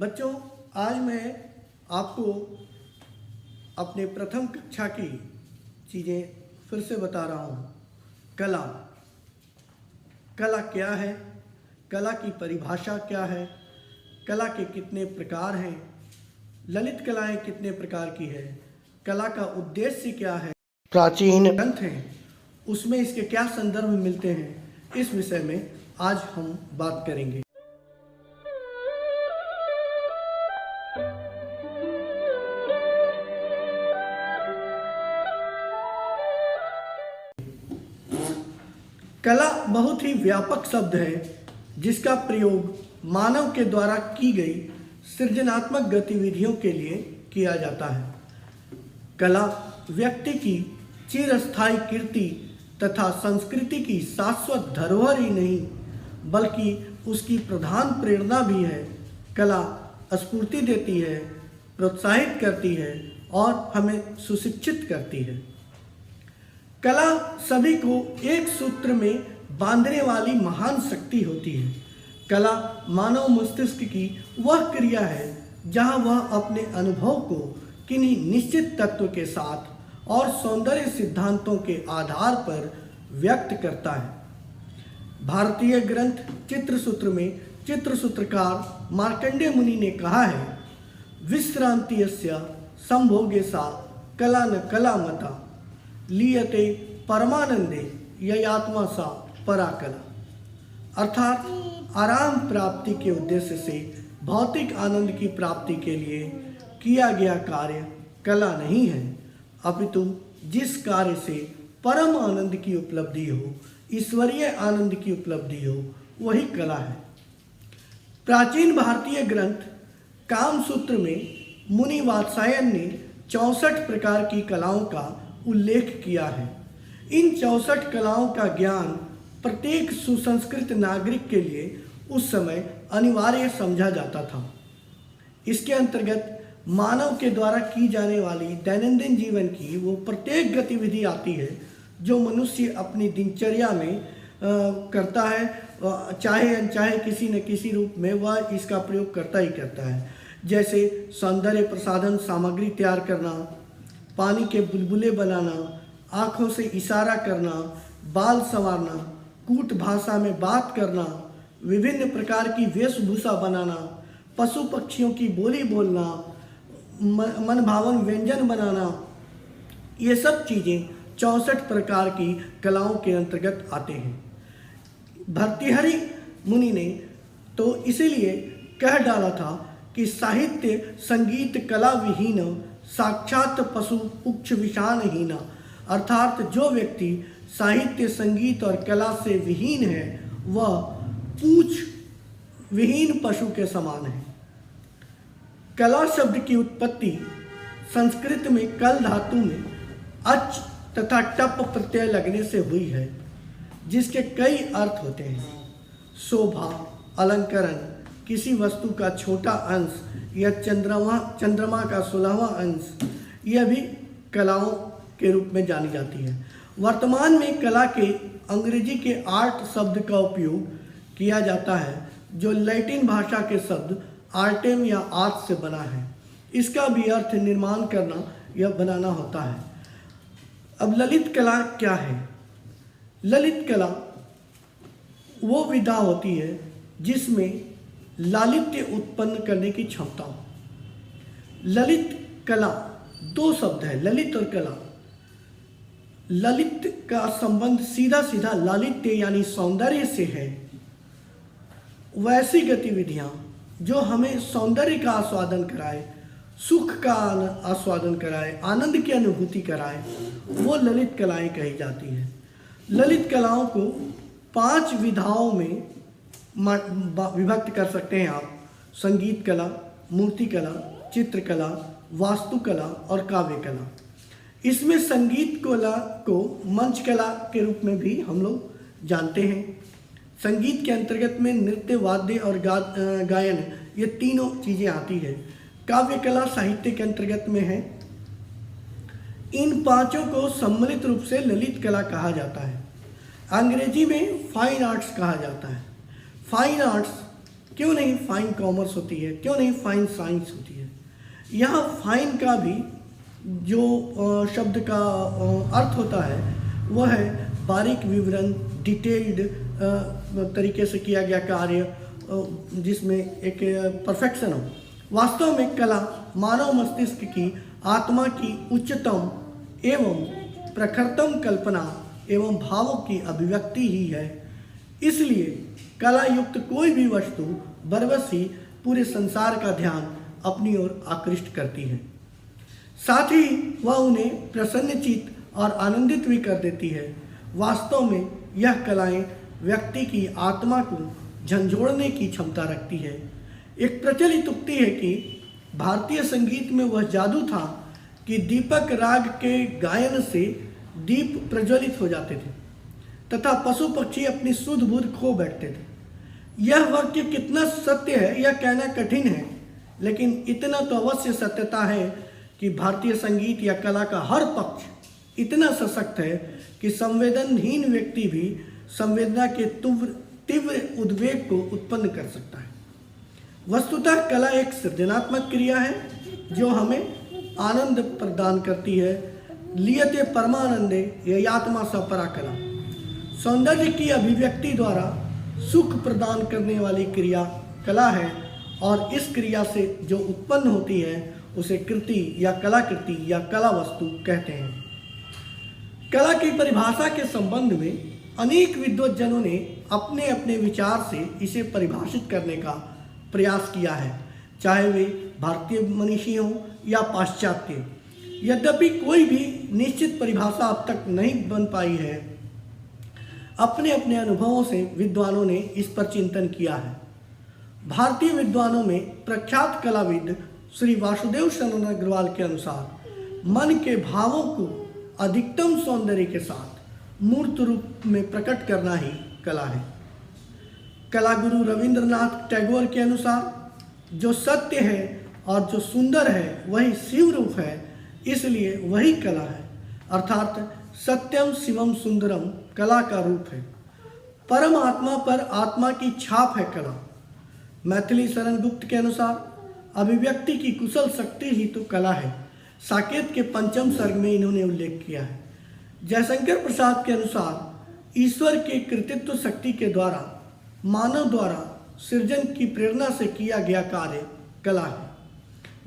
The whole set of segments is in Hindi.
बच्चों, आज मैं आपको अपने प्रथम कक्षा की चीज़ें फिर से बता रहा हूँ। कला क्या है, कला की परिभाषा क्या है, कला के कितने प्रकार हैं, ललित कलाएं कितने प्रकार की है, कला का उद्देश्य क्या है, प्राचीन ग्रंथ हैं उसमें इसके क्या संदर्भ मिलते हैं, इस विषय में आज हम बात करेंगे। कला बहुत ही व्यापक शब्द है जिसका प्रयोग मानव के द्वारा की गई सृजनात्मक गतिविधियों के लिए किया जाता है। कला व्यक्ति की चिरस्थायी कीर्ति तथा संस्कृति की शाश्वत धरोहर ही नहीं बल्कि उसकी प्रधान प्रेरणा भी है। कला स्फूर्ति देती है, प्रोत्साहित करती है और हमें सुशिक्षित करती है। कला सभी को एक सूत्र में बांधने वाली महान शक्ति होती है। कला मानव मस्तिष्क की वह क्रिया है जहां वह अपने अनुभव को किन्हीं निश्चित तत्व के साथ और सौंदर्य सिद्धांतों के आधार पर व्यक्त करता है। भारतीय ग्रंथ चित्रसूत्र में चित्रसूत्रकार मार्कंडेय मुनि ने कहा है, विश्रांतियस्य संभोगे सा कला न कला मता लीयते परमानंदे ययात्मा सा पराकला। अर्थात आराम प्राप्ति के उद्देश्य से भौतिक आनंद की प्राप्ति के लिए किया गया कार्य कला नहीं है, अपितु जिस कार्य से परम आनंद की उपलब्धि हो, ईश्वरीय आनंद की उपलब्धि हो, वही कला है। प्राचीन भारतीय ग्रंथ कामसूत्र में मुनि वात्सायन ने 64 प्रकार की कलाओं का उल्लेख किया है। इन 64 कलाओं का ज्ञान प्रत्येक सुसंस्कृत नागरिक के लिए उस समय अनिवार्य समझा जाता था। इसके अंतर्गत मानव के द्वारा की जाने वाली दैनंदिन जीवन की वो प्रत्येक गतिविधि आती है जो मनुष्य अपनी दिनचर्या में करता है, चाहे अनचाहे किसी न किसी रूप में वह इसका प्रयोग करता ही करता है। जैसे सौंदर्य प्रसाधन सामग्री तैयार करना, पानी के बुलबुले बनाना, आँखों से इशारा करना, बाल संवारना, कूट भाषा में बात करना, विभिन्न प्रकार की वेशभूषा बनाना, पशु पक्षियों की बोली बोलना, मनभावन व्यंजन बनाना, ये सब चीज़ें 64 प्रकार की कलाओं के अंतर्गत आते हैं। भर्तृहरि मुनि ने तो इसीलिए कह डाला था कि साहित्य संगीत कला विहीन साक्षात पशु पुक्ष विषाणहीन। अर्थात जो व्यक्ति साहित्य संगीत और कला से विहीन है वह पूछ विहीन पशु के समान है। कला शब्द की उत्पत्ति संस्कृत में कल धातु में अच तथा टप प्रत्यय लगने से हुई है, जिसके कई अर्थ होते हैं। शोभा, अलंकरण, किसी वस्तु का छोटा अंश या चंद्रमा का 16वां अंश, यह भी कलाओं के रूप में जानी जाती है। वर्तमान में कला के अंग्रेजी के आर्ट शब्द का उपयोग किया जाता है जो लैटिन भाषा के शब्द आर्टेम या आर्ट से बना है। इसका भी अर्थ निर्माण करना या बनाना होता है। अब ललित कला क्या है? ललित कला वो विधा होती है जिसमें लालित्य उत्पन्न करने की क्षमता हो। ललित कला दो शब्द है, ललित और कला। ललित का संबंध सीधा सीधा लालित्य यानी सौंदर्य से है। वैसी गतिविधियां जो हमें सौंदर्य का आस्वादन कराए, सुख का आस्वादन कराए, आनंद की अनुभूति कराए, वो ललित कलाएं कही जाती हैं। ललित कलाओं को 5 विधाओं में विभक्त कर सकते हैं आप। संगीत कला, मूर्ति कला, चित्रकला, वास्तुकला और काव्य कला। इसमें संगीत कला को मंच कला के रूप में भी हम लोग जानते हैं। संगीत के अंतर्गत में नृत्य, वाद्य और गायन, ये तीनों चीज़ें आती है। काव्य कला साहित्य के अंतर्गत में है। इन 5 को सम्मिलित रूप से ललित कला कहा जाता है। अंग्रेजी में फाइन आर्ट्स कहा जाता है। फाइन आर्ट्स क्यों नहीं फाइन कॉमर्स होती है, क्यों नहीं फाइन साइंस होती है। यहाँ फाइन का भी जो शब्द का अर्थ होता है वह है बारीक विवरण, डिटेल्ड तरीके से किया गया कार्य जिसमें एक परफेक्शन हो। वास्तव में कला मानव मस्तिष्क की आत्मा की उच्चतम एवं प्रखरतम कल्पना एवं भावों की अभिव्यक्ति ही है। इसलिए कला युक्त कोई भी वस्तु बरबस ही पूरे संसार का ध्यान अपनी ओर आकृष्ट करती है। साथ ही वह उन्हें प्रसन्नचित्त और आनंदित भी कर देती है। वास्तव में यह कलाएं व्यक्ति की आत्मा को झंझोड़ने की क्षमता रखती है। एक प्रचलित उक्ति है कि भारतीय संगीत में वह जादू था कि दीपक राग के गायन से दीप प्रज्वलित हो जाते थे तथा पशु पक्षी अपनी सुध बुध खो बैठते थे। यह वाक्य कितना सत्य है यह कहना कठिन है, लेकिन इतना तो अवश्य सत्यता है कि भारतीय संगीत या कला का हर पक्ष इतना सशक्त है कि संवेदनहीन व्यक्ति भी संवेदना के तीव्र उद्वेग को उत्पन्न कर सकता है। वस्तुतः कला एक सृजनात्मक क्रिया है जो हमें आनंद प्रदान करती है। लियते परमानंदे ययात्मा स परा कला। सौंदर्य की अभिव्यक्ति द्वारा सुख प्रदान करने वाली क्रिया कला है और इस क्रिया से जो उत्पन्न होती है उसे कृति या कलाकृति या कला वस्तु कहते हैं। कला की परिभाषा के संबंध में अनेक विद्वज्जनों ने अपने अपने विचार से इसे परिभाषित करने का प्रयास किया है, चाहे वे भारतीय मनीषी हों या पाश्चात्य। यद्यपि कोई भी निश्चित परिभाषा अब तक नहीं बन पाई है। अपने अपने अनुभवों से विद्वानों ने इस पर चिंतन किया है। भारतीय विद्वानों में प्रख्यात कलाविद श्री वासुदेव शरण अग्रवाल के अनुसार मन के भावों को अधिकतम सौंदर्य के साथ मूर्त रूप में प्रकट करना ही कला है। कला गुरु रविंद्रनाथ टैगोर के अनुसार जो सत्य है और जो सुंदर है वही शिव रूप है, इसलिए वही कला है। अर्थात सत्यम शिवम सुंदरम कला का रूप है। परम आत्मा पर आत्मा की छाप है कला। मैथिली शरण गुप्त के अनुसार अभिव्यक्ति की कुशल शक्ति ही तो कला है। साकेत के पंचम सर्ग में इन्होंने उल्लेख किया है। जयशंकर प्रसाद के अनुसार ईश्वर के कृतित्व शक्ति के द्वारा मानव द्वारा सृजन की प्रेरणा से किया गया कार्य कला है।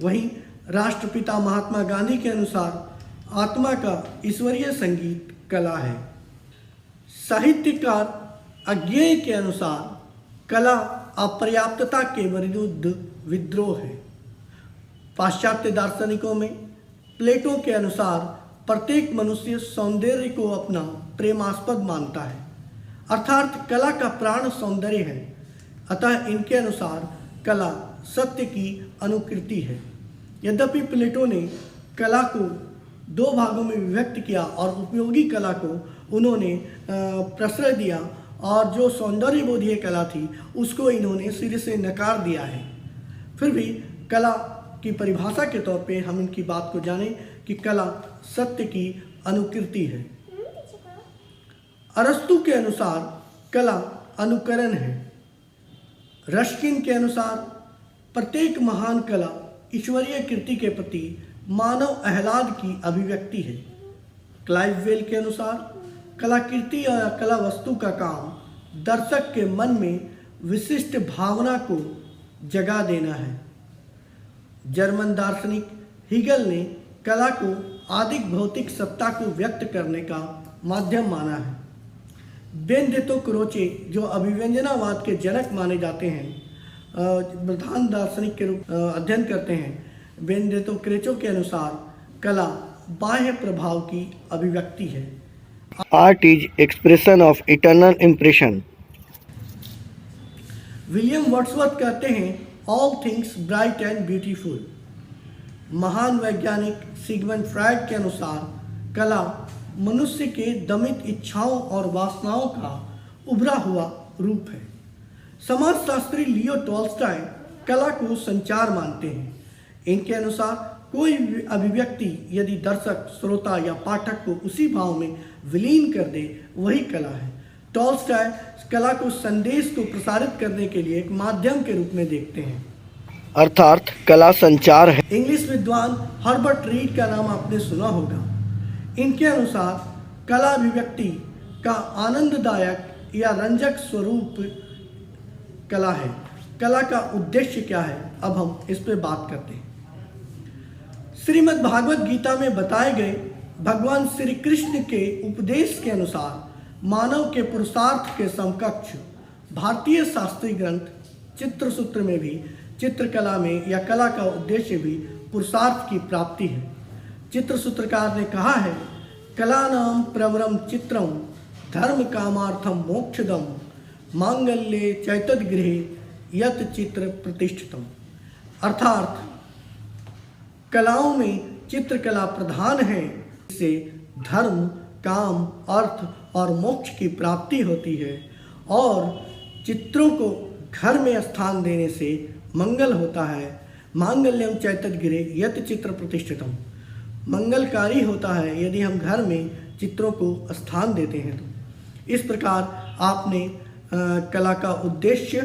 वहीं राष्ट्रपिता महात्मा गांधी के अनुसार आत्मा का ईश्वरीय संगीत कला है। साहित्यकार अज्ञेय के अनुसार कला अपर्याप्तता के विरुद्ध विद्रोह है। पाश्चात्य दार्शनिकों में प्लेटो के अनुसार प्रत्येक मनुष्य सौंदर्य को अपना प्रेमास्पद मानता है, अर्थात कला का प्राण सौंदर्य है। अतः इनके अनुसार कला सत्य की अनुकृति है। यद्यपि प्लेटो ने कला को दो भागों में विभक्त किया और उपयोगी कला को उन्होंने प्रश्रय दिया और जो सौंदर्यबोधीय कला थी उसको इन्होंने सिरे से नकार दिया है। फिर भी कला की परिभाषा के तौर पे हम इनकी बात को जानें कि कला सत्य की अनुकृति है। अरस्तु के अनुसार कला अनुकरण है। रस्किन के अनुसार प्रत्येक महान कला ईश्वरीय कृति के प्रति मानव आह्लाद की अभिव्यक्ति है। क्लाइव वेल के अनुसार कलाकृति या कला वस्तु का काम दर्शक के मन में विशिष्ट भावना को जगा देना है। जर्मन दार्शनिक हीगल ने कला को आदिक भौतिक सत्ता को व्यक्त करने का माध्यम माना है। बेनेडिक्टो क्रोचे जो अभिव्यंजनावाद के जनक माने जाते हैं, प्रधान दार्शनिक के रूप अध्ययन करते हैं, बेनेडिक्टो क्रोचे के अनुसार कला बाह्य प्रभाव की अभिव्यक्ति है। Art is expression of eternal impression. William Wordsworth कहते हैं all things bright and beautiful. महान वैज्ञानिक सिगमंड फ्रायड के अनुसार कला मनुष्य के दमित इच्छाओं और वासनाओं का उभरा हुआ रूप है। समाजशास्त्री लियो टॉल्स्टॉय कला को संचार मानते हैं। इनके अनुसार कोई अभिव्यक्ति यदि दर्शक, श्रोता या पाठक को उसी भाव में विलीन कर दे वही कला है। टॉल्स्टॉय कला को संदेश को प्रसारित करने के लिए एक माध्यम के रूप में देखते हैं। अर्थात कला संचार है। इंग्लिश विद्वान हर्बर्ट रीड का नाम आपने सुना होगा। इनके अनुसार कला अभिव्यक्ति का आनंददायक या रंजक स्वरूप कला है। कला का उद्देश्य क्या है, अब हम इस पे बात करते हैं। श्रीमद् भागवत गीता में बताए गए भगवान श्री कृष्ण के उपदेश के अनुसार मानव के पुरुषार्थ के समकक्ष भारतीय शास्त्रीय ग्रंथ चित्रसूत्र में भी चित्रकला में या कला का उद्देश्य भी पुरुषार्थ की प्राप्ति है। चित्रसूत्रकार ने कहा है, कलानाम प्रवरम चित्रम धर्म कामार्थम मोक्षदम मांगल्ये चैतद्गृहे यत चित्र प्रतिष्ठितम। अर्थात कलाओं में चित्रकला प्रधान है, इससे धर्म, काम, अर्थ और मोक्ष की प्राप्ति होती है और चित्रों को घर में स्थान देने से मंगल होता है। मांगल्यम चैतद्गृहे यत चित्र प्रतिष्ठितम, मंगलकारी होता है यदि हम घर में चित्रों को स्थान देते हैं तो। इस प्रकार आपने कला का उद्देश्य,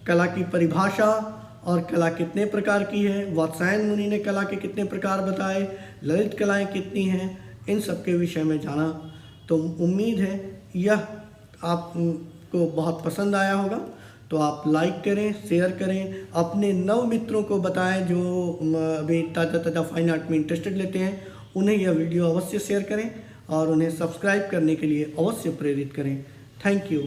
कला की परिभाषा और कला कितने प्रकार की है, वात्सायन मुनि ने कला के कितने प्रकार बताए, ललित कलाएं कितनी हैं, इन सब के विषय में जाना। तो उम्मीद है यह आपको बहुत पसंद आया होगा। तो आप लाइक करें, शेयर करें, अपने नव मित्रों को बताएं जो अभी ताज़ा फाइन आर्ट में इंटरेस्टेड लेते हैं, उन्हें यह वीडियो अवश्य शेयर करें और उन्हें सब्सक्राइब करने के लिए अवश्य प्रेरित करें। Thank you.